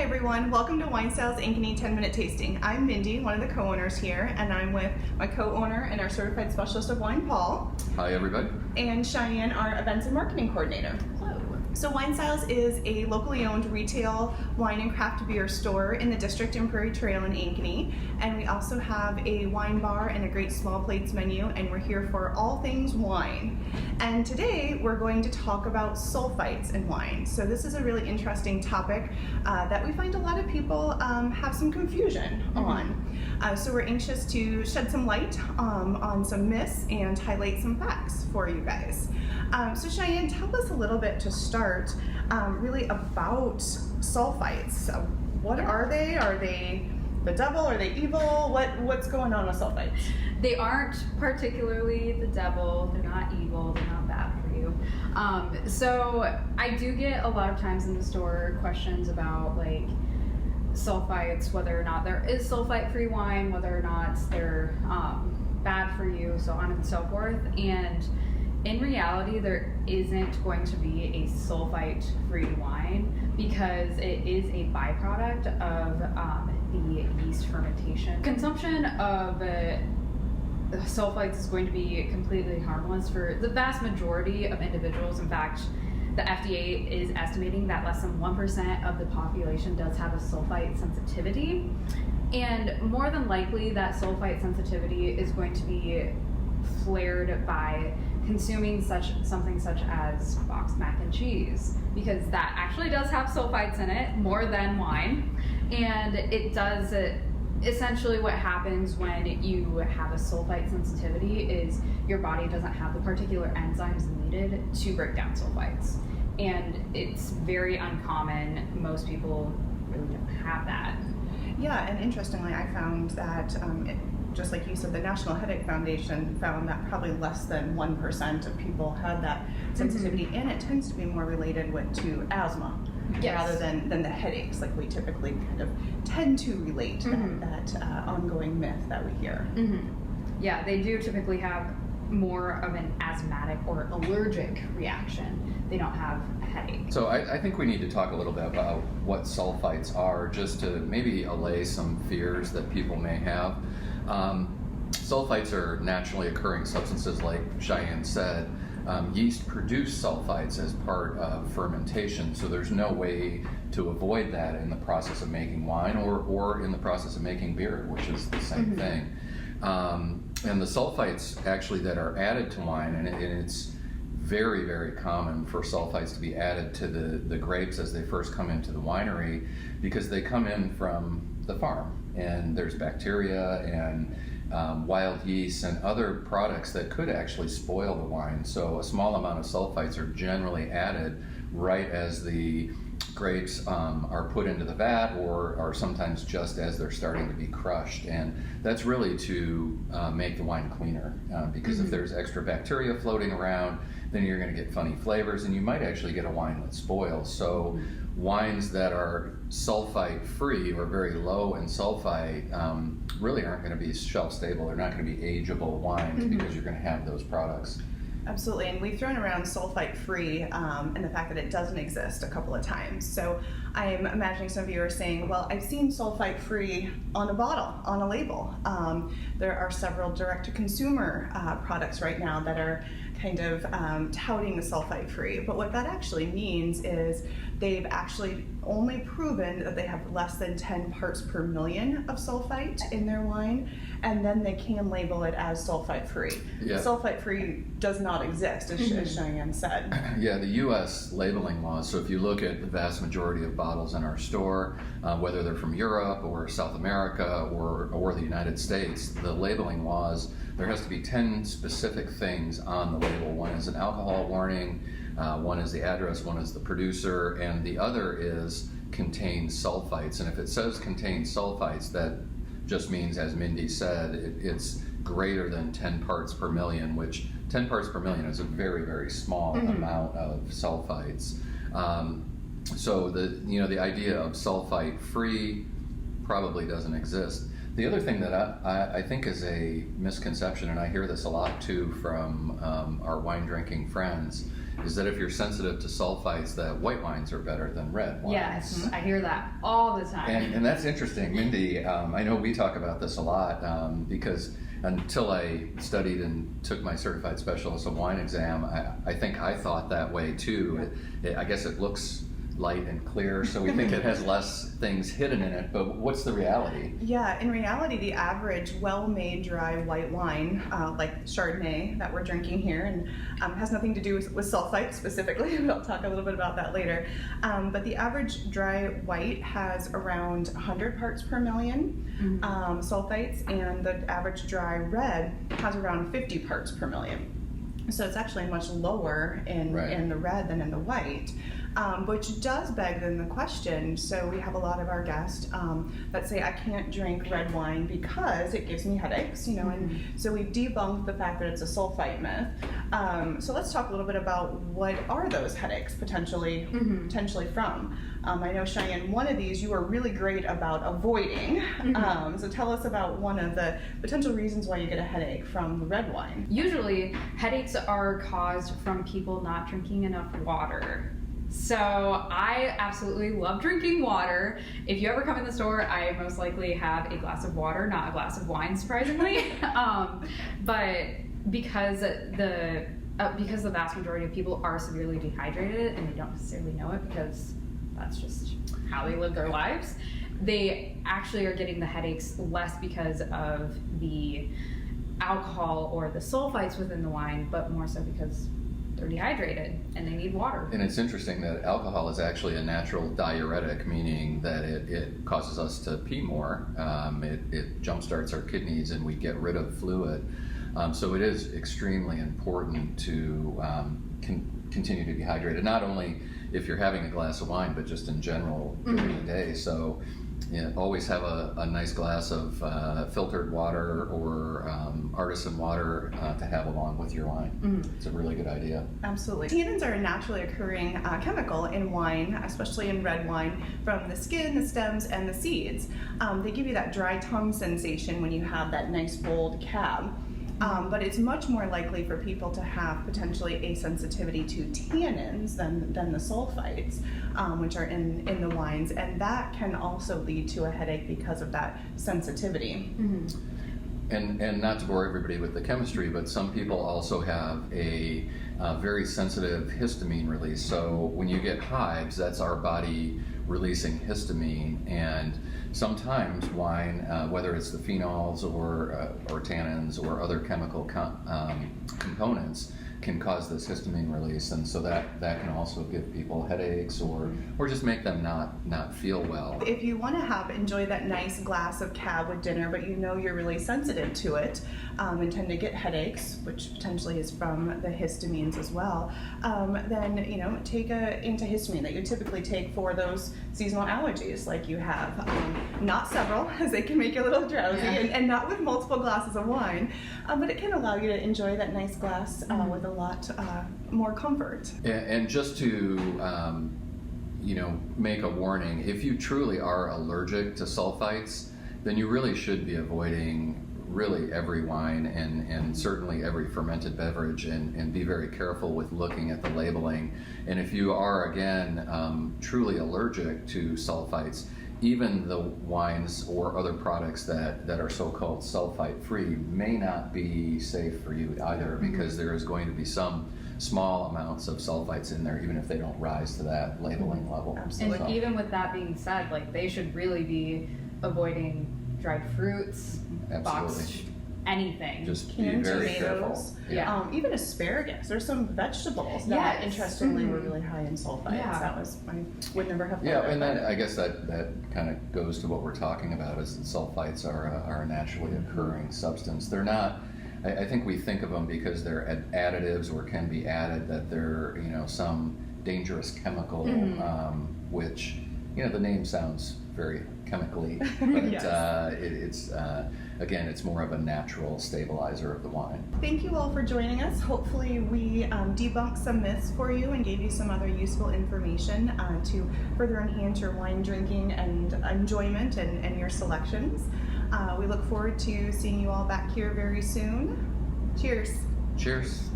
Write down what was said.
everyone, welcome to Wine Styles Ankeny 10-Minute Tasting. I'm Mindy, one of the co-owners here, and I'm with my co-owner and our certified specialist of wine, Paul. Hi everybody. And Cheyenne, our events and marketing coordinator. Hello. So Wine Styles is a locally owned retail wine and craft beer store in the district in Prairie Trail in Ankeny, and we also have a wine bar and a great small plates menu, and we're here for all things wine. And today we're going to talk about sulfites in wine. So this is a really interesting topic that we find a lot of people have some confusion on. So we're anxious to shed some light on some myths and highlight some facts for you guys. So Cheyenne, tell us a little bit to start really about sulfites. What are they? Are they the devil? Are they evil? What's going on with sulfites? They aren't particularly the devil. They're not evil. They're not bad for you. So I do get a lot of times in the store questions about like sulfites, whether or not there is sulfite-free wine, whether or not they're bad for you, so on and so forth. And in reality, there isn't going to be a sulfite-free wine because it is a byproduct of the yeast fermentation. Consumption of sulfites is going to be completely harmless for the vast majority of individuals. In fact, the FDA is estimating that less than 1% of the population does have a sulfite sensitivity. And more than likely, that sulfite sensitivity is going to be flared by consuming something such as boxed mac and cheese, because that actually does have sulfites in it more than wine. And it does essentially what happens when you have a sulfite sensitivity is your body doesn't have the particular enzymes needed to break down sulfites. And it's very uncommon. Most people really don't have that. Yeah, and interestingly, I found that just like you said, the National Headache Foundation found that probably less than 1% of people had that sensitivity, and it tends to be more related to asthma rather than the headaches, like we typically kind of tend to relate that ongoing myth that we hear. Yeah, they do typically have more of an asthmatic or allergic reaction. They don't have a headache. So I think we need to talk a little bit about what sulfites are, just to maybe allay some fears that people may have. Sulfites are naturally occurring substances, like Cheyenne said. Yeast produce sulfites as part of fermentation, so there's no way to avoid that in the process of making wine or in the process of making beer, which is the same thing. And the sulfites actually that are added to wine, and it's very, very common for sulfites to be added to the grapes as they first come into the winery, because they come in from the farm, and there's bacteria and wild yeast and other products that could actually spoil the wine. So a small amount of sulfites are generally added right as the grapes are put into the vat, or sometimes just as they're starting to be crushed. And that's really to make the wine cleaner, because if there's extra bacteria floating around, then you're going to get funny flavors, and you might actually get a wine that spoils. So wines that are sulfite free or very low in sulfite really aren't going to be shelf stable. They're not going to be ageable wines because you're going to have those products. Absolutely, and we've thrown around sulfite free and the fact that it doesn't exist a couple of times. So I'm imagining some of you are saying, well, I've seen sulfite free on a bottle, on a label. There are several direct-to-consumer products right now that are kind of touting the sulfite free, but what that actually means is they've actually only proven that they have less than 10 parts per million of sulfite in their wine, and then they can label it as sulfite free. Yeah. Sulfite free does not exist, as Cheyenne said. Yeah, the U.S. labeling laws, so if you look at the vast majority of bottles in our store, whether they're from Europe or South America or the United States, the labeling laws, there has to be 10 specific things on the label. One is an alcohol warning, one is the address, one is the producer, and the other is contains sulfites. And if it says contains sulfites, that just means, as Mindy said, it's greater than 10 parts per million, which 10 parts per million is a very, very small amount of sulfites. So the idea of sulfite free probably doesn't exist. The other thing that I think is a misconception, and I hear this a lot too from our wine drinking friends, is that if you're sensitive to sulfites, that white wines are better than red wines. Yes, I hear that all the time. And that's interesting, Mindy. I know we talk about this a lot because until I studied and took my certified specialist of wine exam, I think I thought that way too. I guess it looks light and clear, so we think it has less things hidden in it, but what's the reality? Yeah, in reality, the average well-made dry white wine, like Chardonnay that we're drinking here, and has nothing to do with sulfites specifically, but I'll talk a little bit about that later, but the average dry white has around 100 parts per million sulfites, and the average dry red has around 50 parts per million. So it's actually much lower in the red than in the white. Which does beg then the question, so we have a lot of our guests that say, I can't drink red wine because it gives me headaches, and so we've debunked the fact that it's a sulfite myth. So let's talk a little bit about what are those headaches potentially from. I know, Cheyenne, one of these you are really great about avoiding. So tell us about one of the potential reasons why you get a headache from red wine. Usually, headaches are caused from people not drinking enough water. So I absolutely love drinking water. If you ever come in the store, I most likely have a glass of water, not a glass of wine, surprisingly. But because the vast majority of people are severely dehydrated and they don't necessarily know it because that's just how they live their lives, they actually are getting the headaches less because of the alcohol or the sulfites within the wine, but more so because they're dehydrated and they need water. And it's interesting that alcohol is actually a natural diuretic, meaning that it causes us to pee more. It jumpstarts our kidneys and we get rid of fluid. So it is extremely important to continue to be hydrated, not only if you're having a glass of wine, but just in general during the day. So always have a nice glass of filtered water or artisan water to have along with your wine. It's a really good idea. Absolutely. Tannins are a naturally occurring chemical in wine, especially in red wine, from the skin, the stems, and the seeds. They give you that dry tongue sensation when you have that nice bold cab. But it's much more likely for people to have potentially a sensitivity to tannins than the sulfites, which are in the wines, and that can also lead to a headache because of that sensitivity. And not to bore everybody with the chemistry, but some people also have a very sensitive histamine release. So when you get hives, that's our body releasing histamine, and sometimes wine, whether it's the phenols or tannins or other chemical components, can cause this histamine release, and so that can also give people headaches or just make them not feel well. If you want to enjoy that nice glass of cab with dinner, but you're really sensitive to it and tend to get headaches, which potentially is from the histamines as well, then take a antihistamine that you typically take for those seasonal allergies like you have. Not several, as they can make you a little drowsy, and not with multiple glasses of wine, but it can allow you to enjoy that nice glass with a lot more comfort. And just to make a warning, if you truly are allergic to sulfites, then you really should be avoiding really every wine and certainly every fermented beverage, and be very careful with looking at the labeling. And if you are, again, truly allergic to sulfites, even the wines or other products that are so-called sulfite-free may not be safe for you either, because there is going to be some small amounts of sulfites in there, even if they don't rise to that labeling level. Absolutely. And even with that being said, they should really be avoiding dried fruits, boxed anything. Just be Canned very tomatoes, careful. even asparagus. There's some vegetables that, interestingly, were really high in sulfites. That was, I would never have thought of and that. then I guess that kind of goes to what we're talking about, is that sulfites are a naturally occurring substance. They're not, I think we think of them because they're additives or can be added, that they're some dangerous chemical, which the name sounds very chemically, but it's again, it's more of a natural stabilizer of the wine. Thank you all for joining us. Hopefully we debunked some myths for you and gave you some other useful information to further enhance your wine drinking and enjoyment and your selections. We look forward to seeing you all back here very soon. Cheers. Cheers.